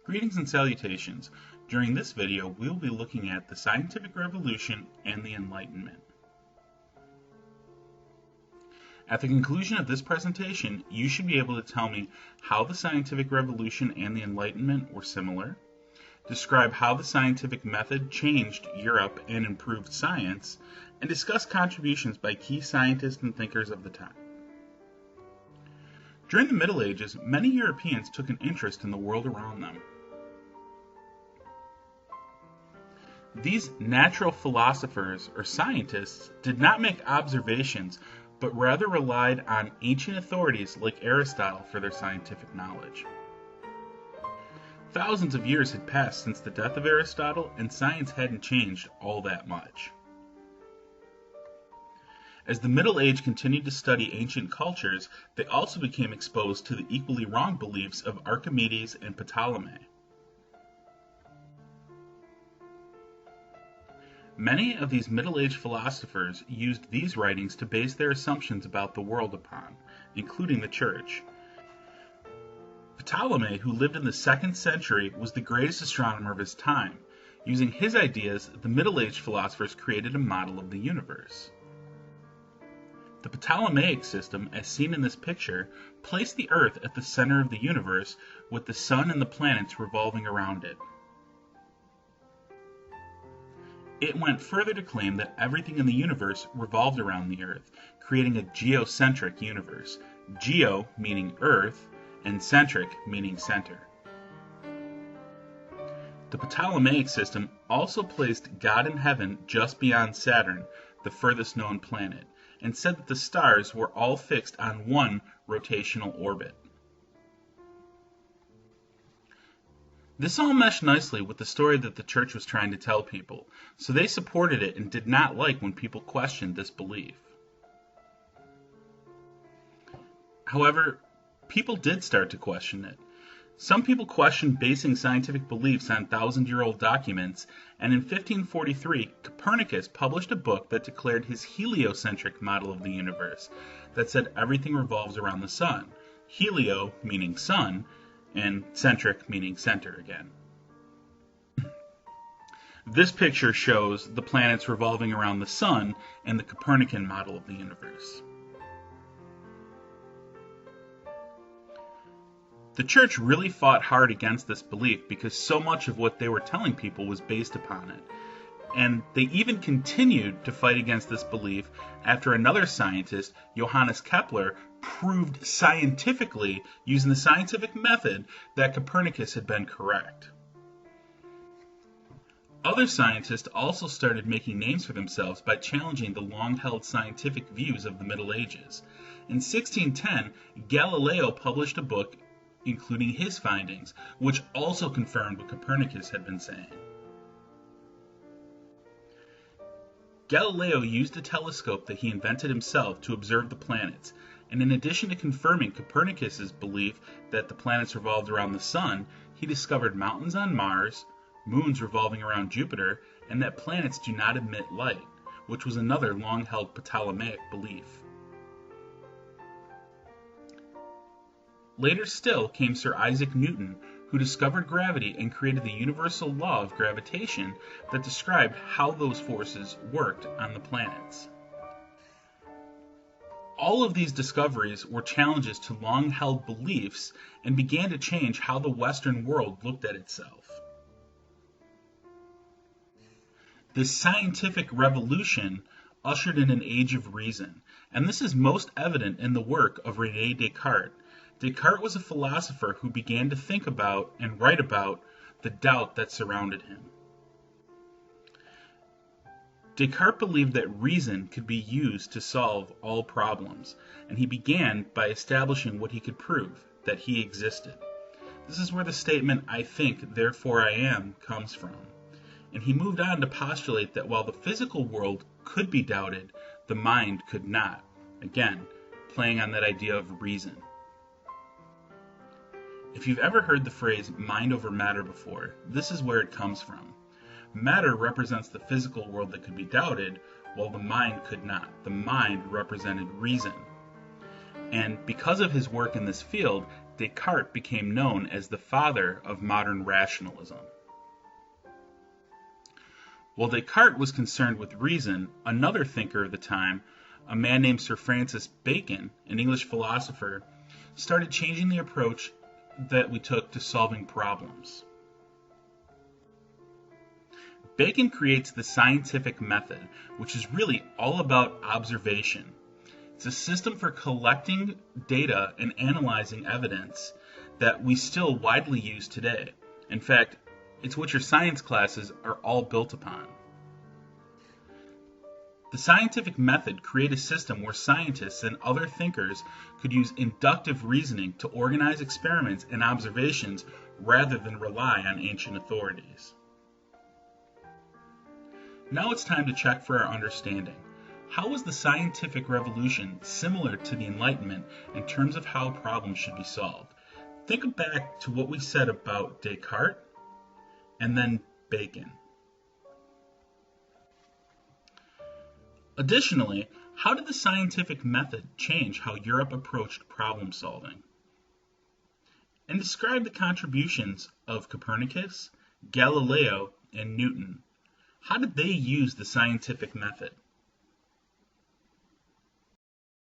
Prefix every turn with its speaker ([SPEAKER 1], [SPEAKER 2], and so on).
[SPEAKER 1] Greetings and salutations. During this video, we will be looking at the scientific revolution and the Enlightenment. At the conclusion of this presentation, you should be able to tell me how the scientific revolution and the Enlightenment were similar, describe how the scientific method changed Europe and improved science, and discuss contributions by key scientists and thinkers of the time. During the Middle Ages, many Europeans took an interest in the world around them. These natural philosophers or scientists did not make observations, but rather relied on ancient authorities like Aristotle for their scientific knowledge. Thousands of years had passed since the death of Aristotle, and science hadn't changed all that much. As the Middle Age continued to study ancient cultures, they also became exposed to the equally wrong beliefs of Archimedes and Ptolemy. Many of these Middle Age philosophers used these writings to base their assumptions about the world upon, including the Church. Ptolemy, who lived in the 2nd century, was the greatest astronomer of his time. Using his ideas, the Middle Age philosophers created a model of the universe. The Ptolemaic system, as seen in this picture, placed the Earth at the center of the universe, with the Sun and the planets revolving around it. It went further to claim that everything in the universe revolved around the Earth, creating a geocentric universe. Geo meaning Earth, and centric meaning center. The Ptolemaic system also placed God in heaven just beyond Saturn, the furthest known planet, and said that the stars were all fixed on one rotational orbit. This all meshed nicely with the story that the Church was trying to tell people, so they supported it and did not like when people questioned this belief. However, people did start to question it. Some people questioned basing scientific beliefs on thousand-year-old documents, and in 1543, Copernicus published a book that declared his heliocentric model of the universe, that said everything revolves around the sun, helio meaning sun, and centric meaning center again. This picture shows the planets revolving around the sun and the Copernican model of the universe. The Church really fought hard against this belief because so much of what they were telling people was based upon it. And they even continued to fight against this belief after another scientist, Johannes Kepler, proved scientifically, using the scientific method, that Copernicus had been correct. Other scientists also started making names for themselves by challenging the long-held scientific views of the Middle Ages. In 1610, Galileo published a book including his findings, which also confirmed what Copernicus had been saying. Galileo used a telescope that he invented himself to observe the planets, and in addition to confirming Copernicus's belief that the planets revolved around the sun, he discovered mountains on Mars, moons revolving around Jupiter, and that planets do not emit light, which was another long-held Ptolemaic belief. Later still came Sir Isaac Newton, who discovered gravity and created the universal law of gravitation that described how those forces worked on the planets. All of these discoveries were challenges to long-held beliefs and began to change how the Western world looked at itself. This scientific revolution ushered in an age of reason, and this is most evident in the work of René Descartes. Descartes was a philosopher who began to think about and write about the doubt that surrounded him. Descartes believed that reason could be used to solve all problems, and he began by establishing what he could prove, that he existed. This is where the statement, "I think, therefore I am," comes from. And he moved on to postulate that while the physical world could be doubted, the mind could not. Again, playing on that idea of reason. If you've ever heard the phrase mind over matter before, this is where it comes from. Matter represents the physical world that could be doubted, while the mind could not. The mind represented reason. And because of his work in this field, Descartes became known as the father of modern rationalism. While Descartes was concerned with reason, another thinker of the time, a man named Sir Francis Bacon, an English philosopher, started changing the approach that we took to solving problems. Bacon creates the scientific method, which is really all about observation. It's a system for collecting data and analyzing evidence that we still widely use today. In fact, it's what your science classes are all built upon. The scientific method created a system where scientists and other thinkers could use inductive reasoning to organize experiments and observations rather than rely on ancient authorities. Now it's time to check for our understanding. How was the scientific revolution similar to the Enlightenment in terms of how problems should be solved? Think back to what we said about Descartes and then Bacon. Additionally, how did the scientific method change how Europe approached problem solving? And describe the contributions of Copernicus, Galileo, and Newton. How did they use the scientific method?